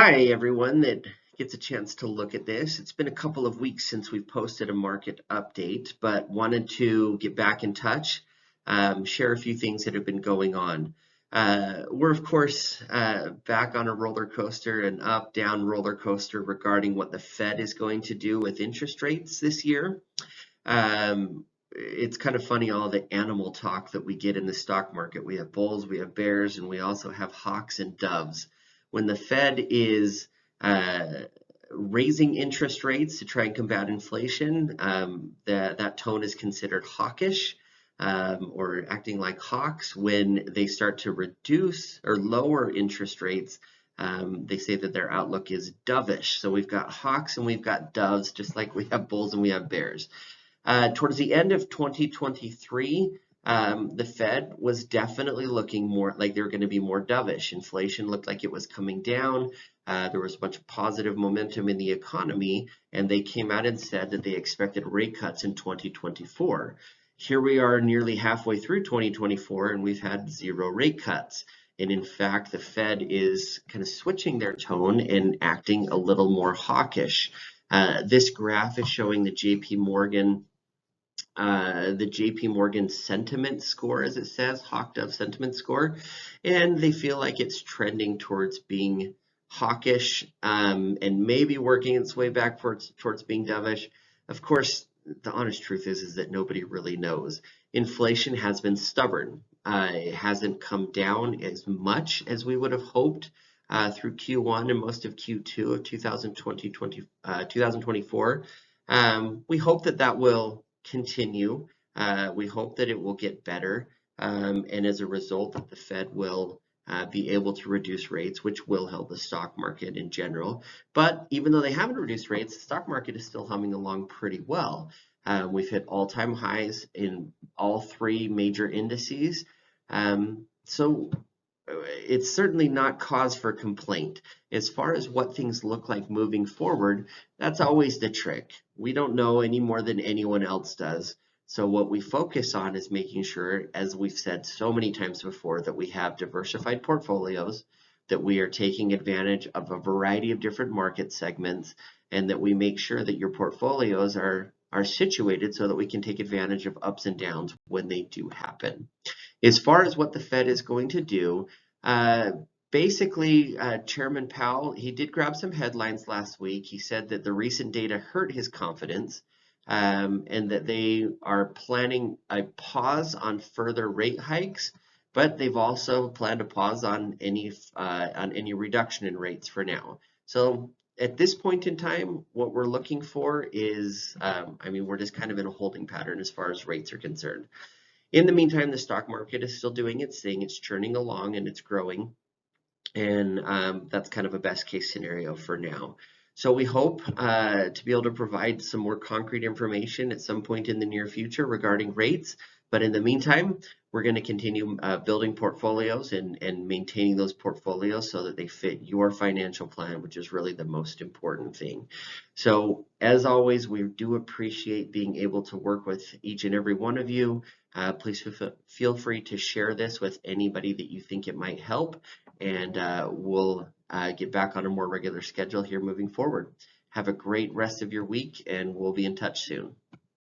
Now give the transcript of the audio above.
Hi, everyone that gets a chance to look at this. It's been a couple of weeks since we've posted a market update, but wanted to get back in touch, share a few things that have been going on. We're, of course, back on a roller coaster, an up down roller coaster regarding what the Fed is going to do with interest rates this year. It's kind of funny, all the animal talk that we get in the stock market. We have bulls, we have bears, and we also have hawks and doves. When the Fed is raising interest rates to try and combat inflation, that tone is considered hawkish, or acting like hawks. When they start to reduce or lower interest rates, they say that their outlook is dovish. So we've got hawks and we've got doves, just like we have bulls and we have bears. Towards the end of 2023, the Fed was definitely looking more like they were going to be more dovish. Inflation looked like it was coming down. There was a bunch of positive momentum in the economy, and they came out and said that they expected rate cuts in 2024. Here we are nearly halfway through 2024, and we've had zero rate cuts. And in fact, the Fed is kind of switching their tone and acting a little more hawkish. This graph is showing the JP Morgan sentiment score, as it says, Hawk Dove sentiment score, and they feel like it's trending towards being hawkish, and maybe working its way back towards being dovish. Of course, the honest truth is that nobody really knows. Inflation has been stubborn. It hasn't come down as much as we would have hoped through Q1 and most of Q2 of 2024. We hope that will continue. We hope that it will get better, and as a result that the Fed will be able to reduce rates, which will help the stock market in general. But even though they haven't reduced rates, the stock market is still humming along pretty well. We've hit all-time highs in all three major indices. So it's certainly not cause for complaint. As far as what things look like moving forward, that's always the trick. We don't know any more than anyone else does. So what we focus on is making sure, as we've said so many times before, that we have diversified portfolios, that we are taking advantage of a variety of different market segments, and that we make sure that your portfolios are situated so that we can take advantage of ups and downs when they do happen. As far as what the Fed is going to do, basically, Chairman Powell, he did grab some headlines last week. He said that the recent data hurt his confidence, and that they are planning a pause on further rate hikes, but they've also planned a pause on any reduction in rates for now. So at this point in time, what we're looking for is, we're just kind of in a holding pattern as far as rates are concerned. In the meantime, the stock market is still doing its thing. It's churning along and it's growing. And that's kind of a best case scenario for now. So we hope to be able to provide some more concrete information at some point in the near future regarding rates. But in the meantime, we're going to continue building portfolios and maintaining those portfolios so that they fit your financial plan, which is really the most important thing. So as always, we do appreciate being able to work with each and every one of you. Please feel free to share this with anybody that you think it might help, and we'll get back on a more regular schedule here moving forward. Have a great rest of your week, and we'll be in touch soon.